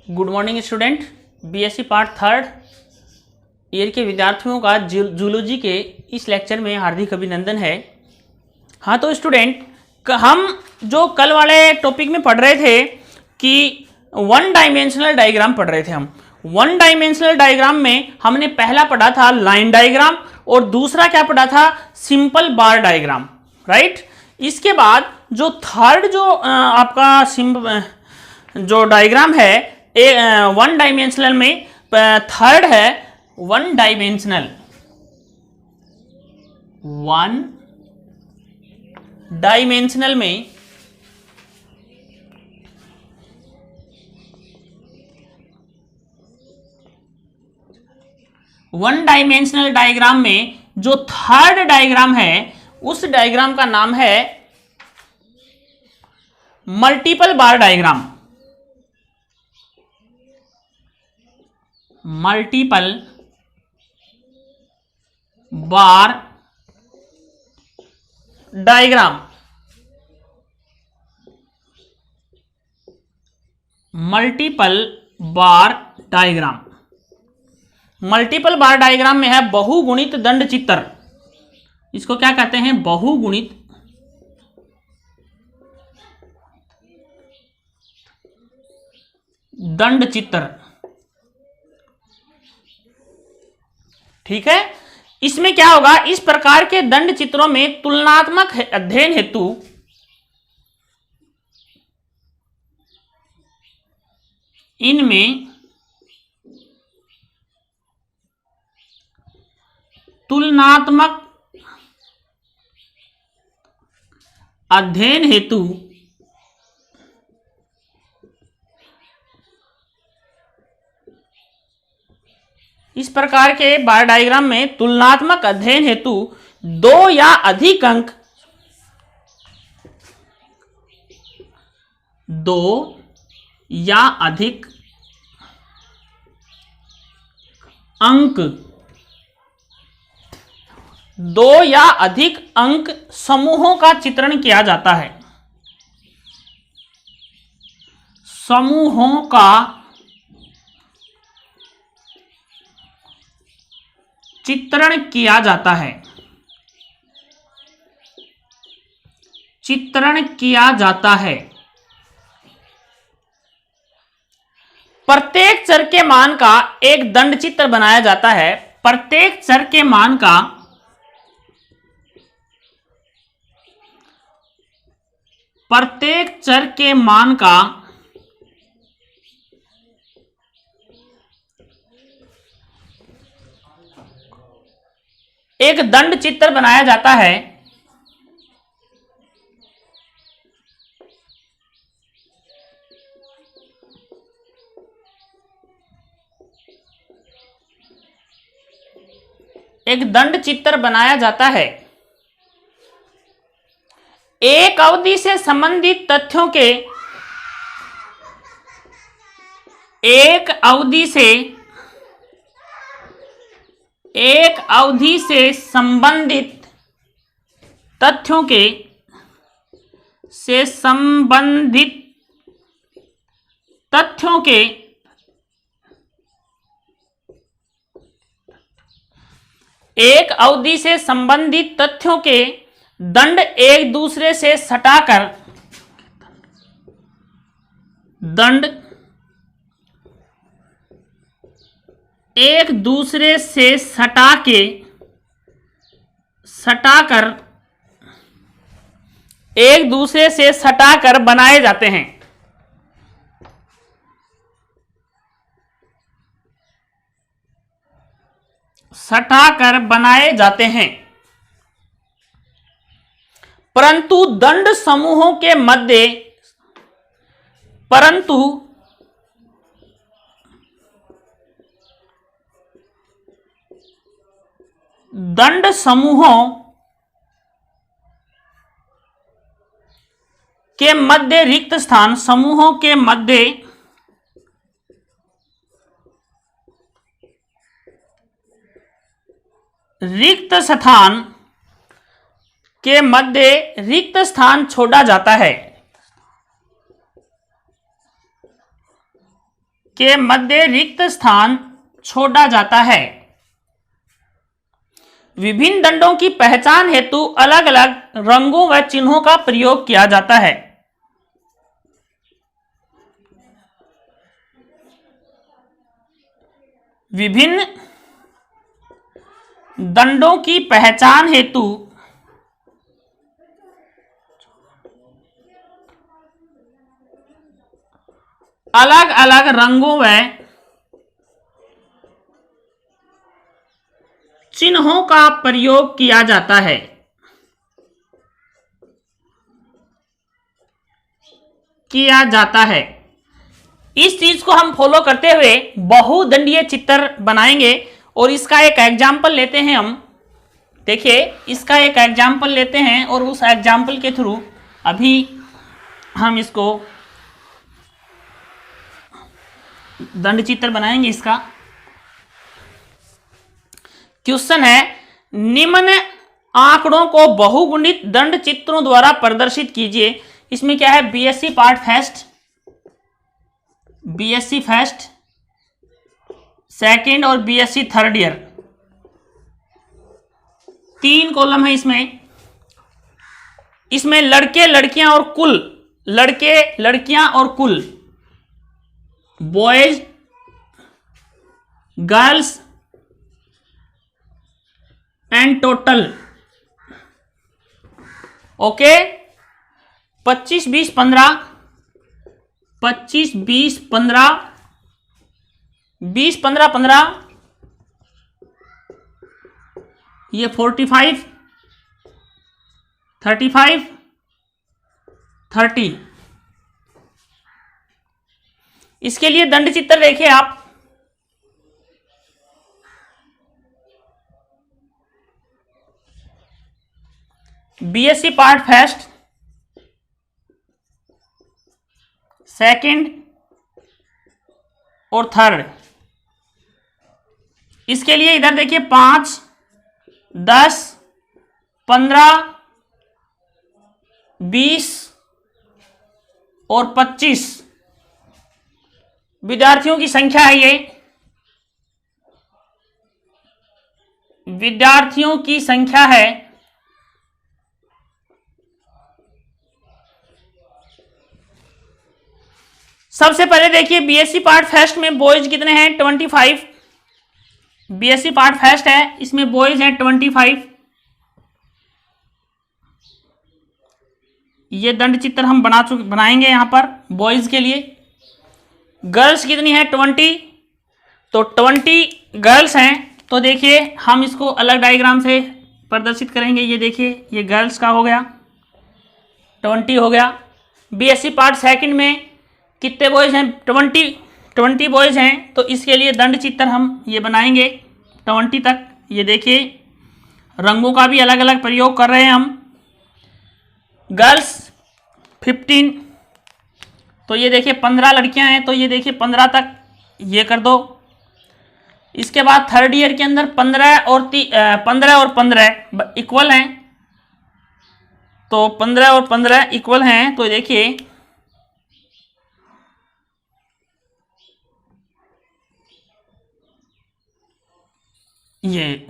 Good morning student. BSc part third year के विद्यार्थियों का जूलॉजी के इस लेक्चर में हार्दिक अभिनंदन है। हाँ तो स्टूडेंट, हम जो कल वाले टॉपिक में पढ़ रहे थे कि वन डायमेंशनल डायग्राम पढ़ रहे थे। हम वन डायमेंशनल डायग्राम में हमने पहला पढ़ा था लाइन डायग्राम और दूसरा क्या पढ़ा था, सिंपल बार डायग्राम, राइट। इसके बाद जो थर्ड जो आपका जो डायग्राम है वन डायमेंशनल में थर्ड है वन डायमेंशनल में वन डायमेंशनल डायग्राम में जो थर्ड डायग्राम है उस डायग्राम का नाम है मल्टीपल बार डायग्राम। मल्टीपल बार डायग्राम। मल्टीपल बार डायग्राम। मल्टीपल बार डायग्राम में है बहुगुणित दंड चित्र। इसको क्या कहते हैं, बहुगुणित दंड चित्र। ठीक है, इसमें क्या होगा, इस प्रकार के दंड चित्रों में तुलनात्मक अध्ययन हेतु इनमें तुलनात्मक अध्ययन हेतु इस प्रकार के बार डायग्राम में तुलनात्मक अध्ययन हेतु दो या अधिक अंक समूहों का चित्रण किया जाता है। समूहों का चित्रण किया जाता है। प्रत्येक चर के मान का एक दंड चित्र बनाया जाता है। प्रत्येक चर के मान का एक दंड चित्र बनाया जाता है। एक दंड चित्र बनाया जाता है। एक अवधि से संबंधित तथ्यों के एक अवधि से संबंधित तथ्यों के एक अवधि से संबंधित तथ्यों के दंड एक दूसरे से सटाकर बनाए जाते हैं। परंतु दंड समूहों के मध्य दंड समूहों के मध्य रिक्त स्थान के मध्य रिक्त स्थान छोड़ा जाता है। के मध्य रिक्त स्थान छोड़ा जाता है। विभिन्न दंडों की पहचान हेतु अलग अलग रंगों व चिन्हों का प्रयोग किया जाता है। विभिन्न दंडों की पहचान हेतु अलग अलग रंगों व चिन्हों का प्रयोग किया जाता है। इस चीज को हम फॉलो करते हुए बहुदंडीय चित्र बनाएंगे और इसका एक एग्जाम्पल लेते हैं हम। देखिए, इसका एक एग्जाम्पल लेते हैं और उस एग्जाम्पल के थ्रू अभी हम इसको दंड चित्र बनाएंगे। इसका क्वेश्चन है, निम्न आंकड़ों को बहुगुणित दंड चित्रों द्वारा प्रदर्शित कीजिए। इसमें क्या है, BSc part first, BSc first, second और बीएससी थर्ड ईयर, 3 कॉलम है इसमें। इसमें लड़के लड़कियां और कुल, लड़के लड़कियां और कुल, boys girls and total. Okay, 25 20 15, 25 20 15, 20 15 15, ये 45 35 30। इसके लिए दंड चित्र देखिए आप। बीएससी पार्ट फर्स्ट, सेकंड और थर्ड। इसके लिए इधर देखिए 5 10 15 20 और 25 विद्यार्थियों की संख्या है। ये विद्यार्थियों की संख्या है। सबसे पहले देखिए, बीएससी पार्ट फर्स्ट में बॉयज कितने हैं, 25। बीएससी पार्ट फर्स्ट है, इसमें बॉयज हैं 25। ये दंड चित्र हम बनाएंगे यहां पर बॉयज के लिए। गर्ल्स कितनी है, 20, तो 20 गर्ल्स हैं। तो देखिए, हम इसको अलग डायग्राम से प्रदर्शित करेंगे। ये देखिए, ये गर्ल्स का हो गया, 20 हो गया। बीएससी पार्ट सेकंड में कितने बॉयज हैं, 20 बॉयज हैं। तो इसके लिए दंड चित्र हम ये बनाएंगे 20 तक। ये देखिए, रंगों का भी अलग अलग प्रयोग कर रहे हैं हम। गर्ल्स 15, तो ये देखिए 15 लड़कियां हैं, तो ये देखिए 15 तक ये कर दो। इसके बाद थर्ड ईयर के अंदर 15 और 15 इक्वल हैं, तो 15 और 15 इक्वल हैं। तो देखिए, ये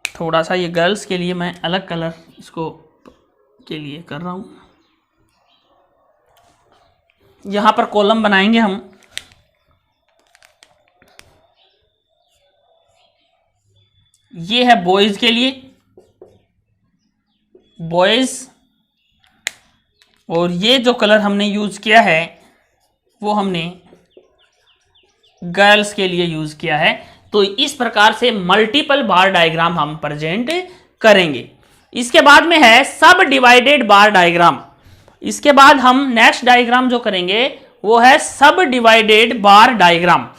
थोड़ा सा ये गर्ल्स के लिए मैं अलग कलर इसको के लिए कर रहा हूं। यहां पर कॉलम बनाएंगे हम। ये है बॉयज के लिए, बॉयज, और ये जो कलर हमने यूज किया है वो हमने गर्ल्स के लिए यूज किया है। तो इस प्रकार से मल्टीपल बार डायग्राम हम प्रेजेंट करेंगे। इसके बाद में है सब डिवाइडेड बार डायग्राम। इसके बाद हम नेक्स्ट डायग्राम जो करेंगे वो है सब डिवाइडेड बार डायग्राम।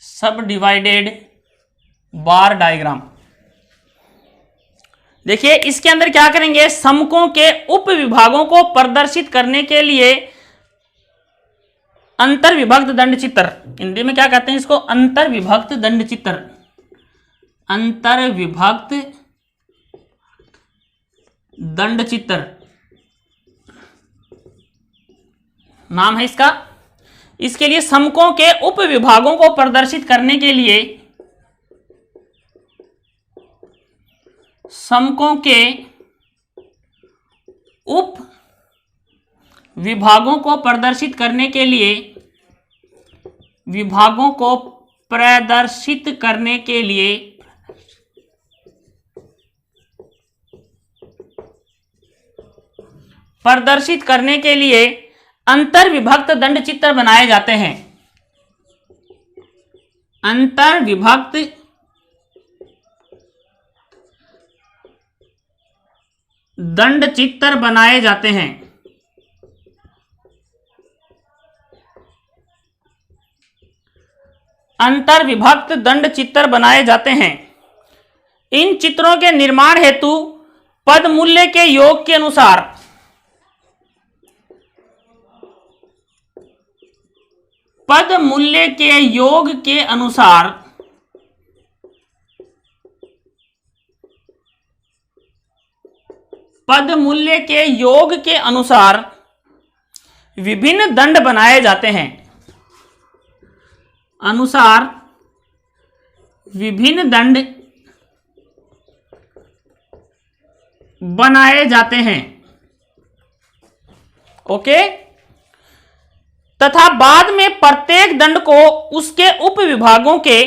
सब डिवाइडेड बार डायग्राम। देखिए इसके अंदर क्या करेंगे, समकों के उप विभागों को प्रदर्शित करने के लिए अंतर विभक्त दंड चित्र, हिंदी में क्या कहते हैं इसको, अंतर विभक्त दंड चित्र, अंतर विभक्त दंड चित्र नाम है इसका। इसके लिए समकों के उप विभागों को प्रदर्शित करने के लिए, समकों के उप विभागों को प्रदर्शित करने के लिए, विभागों को प्रदर्शित करने के लिए अंतर विभक्त दंड चित्र बनाए जाते हैं, अंतर विभक्त दंड चित्र बनाए जाते हैं। अंतर विभक्त दंड चित्र बनाए जाते हैं। इन चित्रों के निर्माण हेतु पद मूल्य के योग के अनुसार, पद मूल्य के योग के अनुसार पद मूल्य के योग के अनुसार विभिन्न दंड बनाए जाते हैं, अनुसार विभिन्न दंड बनाए जाते हैं। ओके, तथा बाद में प्रत्येक दंड को उसके उप विभागों के,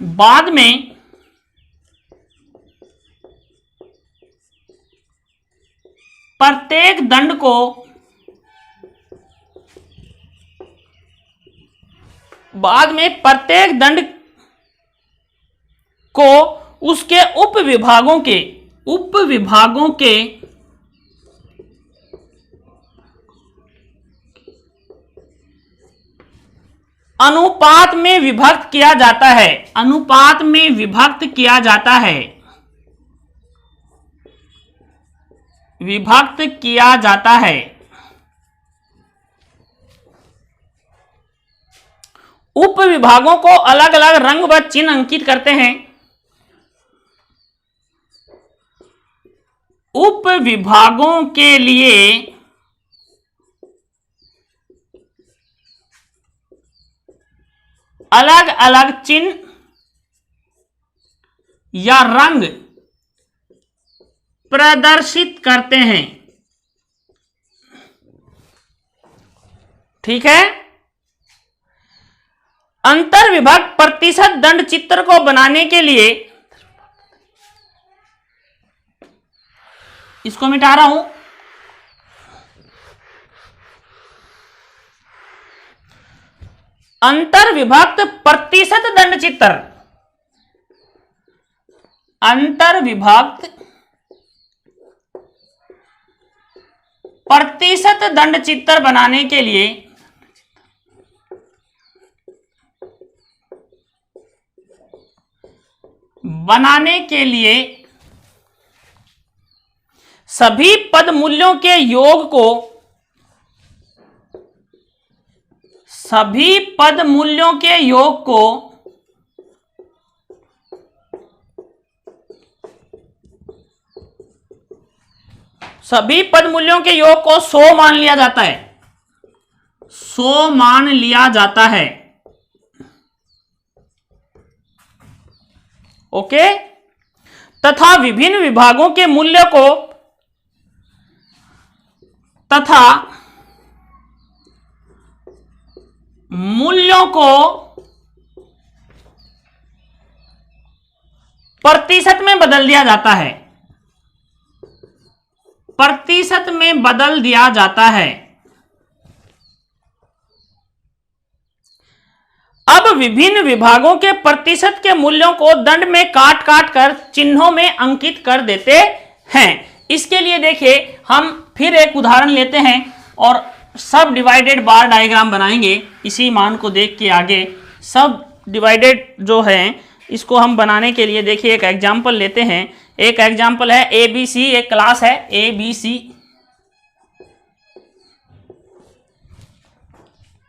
बाद में प्रत्येक दंड को उसके उप विभागों के अनुपात में विभक्त किया जाता है, अनुपात में विभक्त किया जाता है, विभक्त किया जाता है। उप विभागों को अलग अलग रंग व चिन्ह अंकित करते हैं। उप विभागों के लिए अलग अलग चिन्ह या रंग प्रदर्शित करते हैं। ठीक है, अंतर विभक्त प्रतिशत दंड चित्र को बनाने के लिए, इसको मिटा रहा हूं, अंतर विभक्त प्रतिशत दंड चित्र, अंतर विभक्त प्रतिशत दंड चित्र बनाने के लिए सभी पद मूल्यों के योग को, सभी पद मूल्यों के योग को सभी पद मूल्यों के योग को 100 मान लिया जाता है, 100 मान लिया जाता है। ओके, तथा विभिन्न विभागों के मूल्य को, तथा मूल्यों को प्रतिशत में बदल दिया जाता है, प्रतिशत में बदल दिया जाता है। अब विभिन्न विभागों के प्रतिशत के मूल्यों को दंड में काट काट कर चिन्हों में अंकित कर देते हैं। इसके लिए देखिए हम फिर एक उदाहरण लेते हैं और सब डिवाइडेड बार डायग्राम बनाएंगे। इसी मान को देख के आगे सब डिवाइडेड जो है इसको हम बनाने के लिए देखिए एक एग्जाम्पल लेते हैं। एक एग्जाम्पल है ABC, एक क्लास है ABC,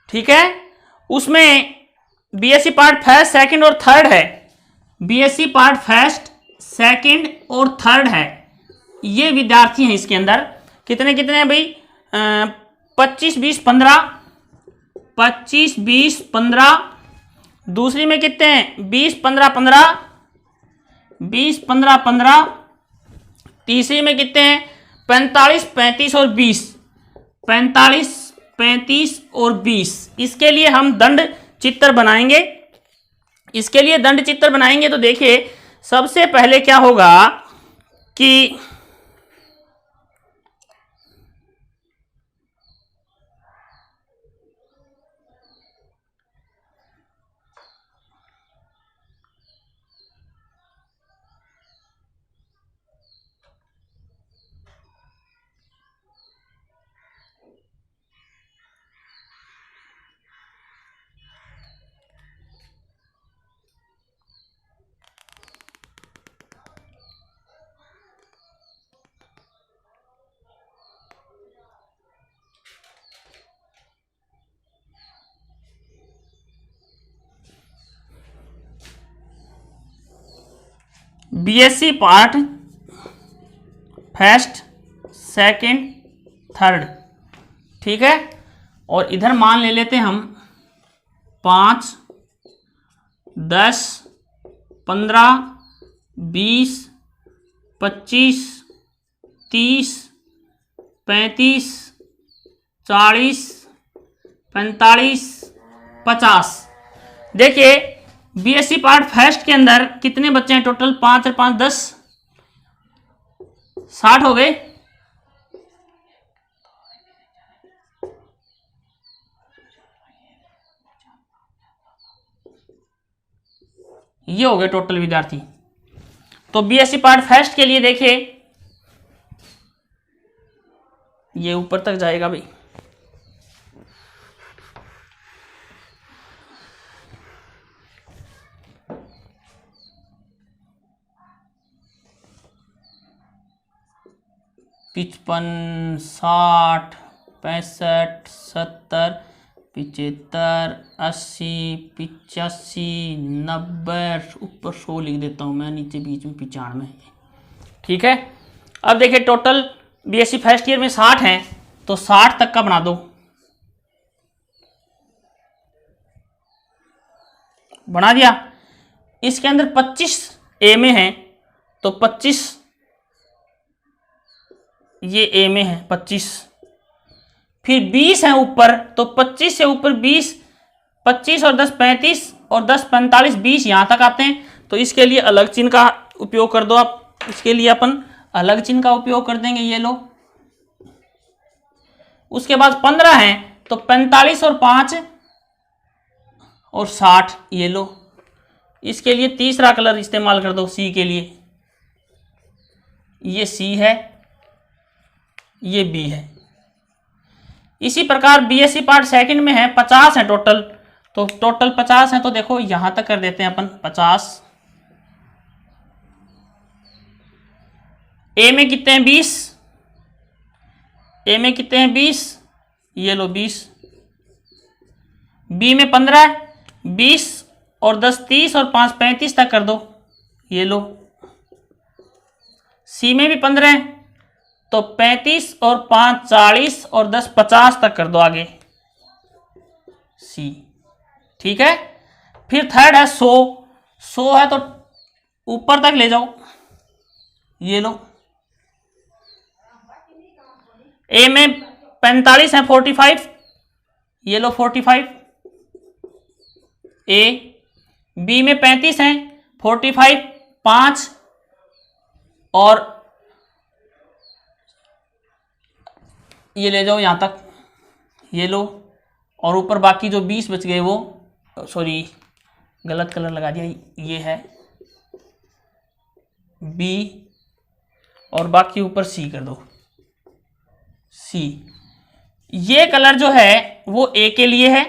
ठीक है। उसमें बीएससी पार्ट फर्स्ट, सेकंड और थर्ड है। बीएससी पार्ट फर्स्ट, सेकंड और थर्ड है। ये विद्यार्थी हैं इसके अंदर। कितने कितने हैं भाई? 25, 20, 15, 25, 20, 15। दूसरी में कितने हैं? 20, 15, 15, 20, 15, 15। तीसरी में कितने हैं? 45, 35 और 20, 45, 35 और 20। इसके लिए हम दंड चित्र बनाएंगे। इसके लिए दंड चित्र बनाएंगे तो देखिए सबसे पहले क्या होगा कि BSc part first, second, third, ठीक है। और इधर मान ले लेते हैं हम 5, 10, 15, 20, 25, 30, 35, 40, 45, 50। देखिए बीएससी पार्ट फर्स्ट के अंदर कितने बच्चे हैं टोटल? 5 और 5 10, 60 हो गए। ये हो गए टोटल विद्यार्थी। तो बीएससी पार्ट फर्स्ट के लिए देखिए ये ऊपर तक जाएगा भाई। पिचपन, 60, 65, 70, 75, 80, 85, 90, ऊपर 100 लिख देता हूँ मैं, नीचे बीच में 95, ठीक है। अब देखिए टोटल बीएससी फर्स्ट ईयर में 60 हैं, तो 60 तक का बना दो। बना दिया। इसके अंदर 25 ए में हैं, तो 25 ये ए में है 25। फिर 20 है ऊपर, तो 25 से ऊपर 20, 25 और 10 35 और 10 45, 20 यहां तक आते हैं। तो इसके लिए अलग चिन्ह का उपयोग कर दो आप। इसके लिए अपन अलग चिन्ह का उपयोग कर देंगे, ये लो। उसके बाद 15 है, तो 45 और 5 और 60, ये लो। इसके लिए तीसरा कलर इस्तेमाल कर दो सी के लिए। ये सी है, ये बी है। इसी प्रकार बीएससी पार्ट सेकंड में है 50 है टोटल, तो टोटल 50 है। तो देखो यहां तक कर देते हैं अपन 50। ए में कितने हैं? 20। ए में कितने हैं? 20, ये लो 20। बी में 15 है, 20 और 10 30 और 5 35 तक कर दो, ये लो। सी में भी 15 है, तो 35 और 5 40 और 10 50 तक कर दो आगे, सी, ठीक है। फिर थर्ड है 100। 100 है तो ऊपर तक ले जाओ, ये लो। ए में 45 है, 45, ये लो 45 ए। बी में 35 है, 45 5 और ये ले जाओ यहां तक, ये लो। और ऊपर बाकी जो 20 बच गए वो, सॉरी गलत कलर लगा दिया, ये है बी और बाकी ऊपर सी कर दो, सी। ये कलर जो है वो ए के लिए है,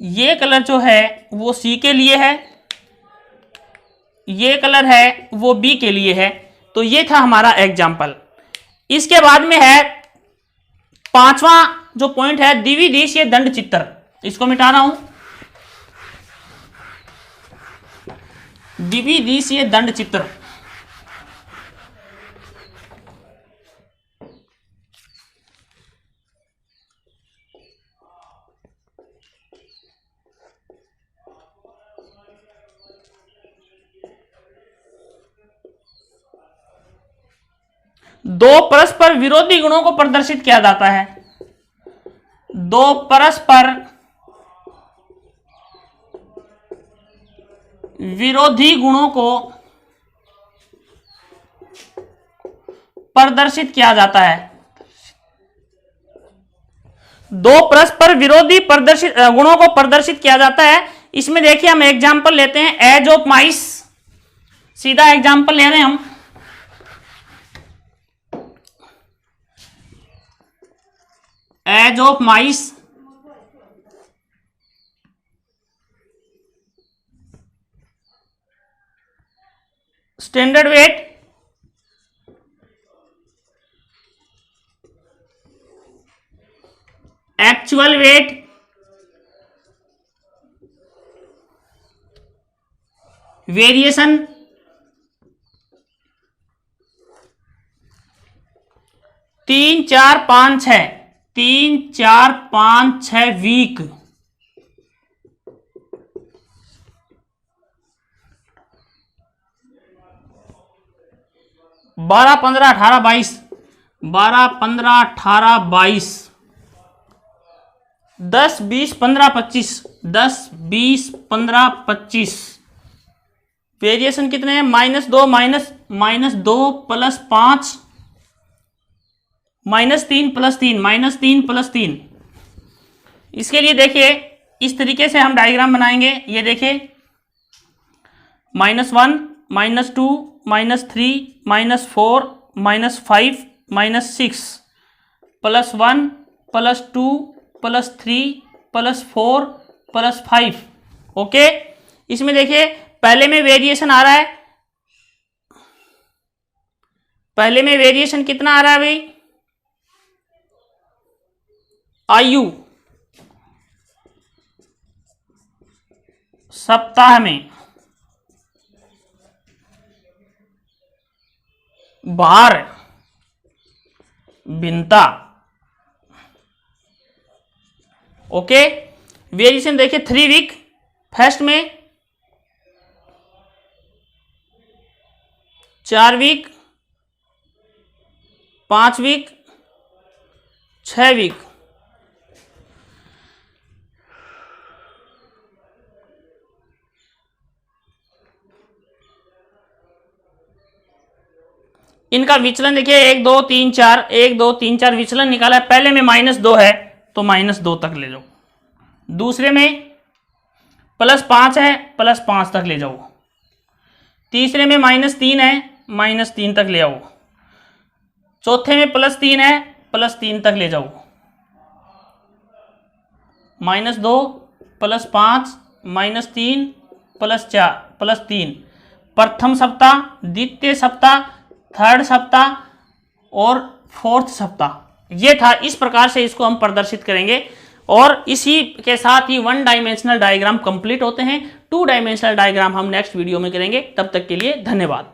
ये कलर जो है वो सी के लिए है, ये कलर है वो बी के लिए है। तो ये था हमारा एग्जाम्पल। इसके बाद में है पांचवा जो पॉइंट है, द्विदिशीय दंड चित्र। इसको मिटा रहा हूं। द्विदिशीय दंड चित्र, दो परस्पर विरोधी गुणों को प्रदर्शित किया जाता है। दो परस्पर विरोधी गुणों को प्रदर्शित किया जाता है। दो परस्पर विरोधी गुणों को प्रदर्शित किया जाता है। इसमें देखिए हम एग्जांपल लेते हैं, एज ऑफ माइस। सीधा एग्जांपल ले रहे हैं हम। Age of mice standard weight actual weight variation 3, 4, 5, 6, 3, 4, 5, 6 week. बारह 15 18 22, 12 15 18 22, 10 20 15 25, 10 20 15 25। वेरिएशन कितने हैं? -2 -2 +5 -3 +3 -3 +3। इसके लिए देखिए इस तरीके से हम डायग्राम बनाएंगे। ये देखिए -1 -2 -3 -4 -5 -6 +1 +2 +3 +4 +5। ओके, इसमें देखिए पहले में वेरिएशन आ रहा है। पहले में वेरिएशन कितना आ रहा है भाई? आयु सप्ताह में, भार भिन्नता। ओके, वेरिएशन देखिए 3 वीक फर्स्ट में, 4 वीक, 5 वीक, 6 वीक। इनका विचलन देखिए 1 2 3 4, 1 2 3 4 विचलन निकाला है। पहले में -2 है तो -2 तक ले जाओ। दूसरे में +5 है, +5 तक ले जाओ। तीसरे में -3 है, -3 तक ले आओ। चौथे में +3 है, +3 तक ले जाओ। -2 +5 -3 +4 +3। प्रथम सप्ताह, द्वितीय सप्ताह, थर्ड सप्ताह और फोर्थ सप्ताह। ये था। इस प्रकार से इसको हम प्रदर्शित करेंगे और इसी के साथ ही 1 डायमेंशनल डायग्राम कंप्लीट होते हैं। 2 डायमेंशनल डायग्राम हम नेक्स्ट वीडियो में करेंगे। तब तक के लिए धन्यवाद।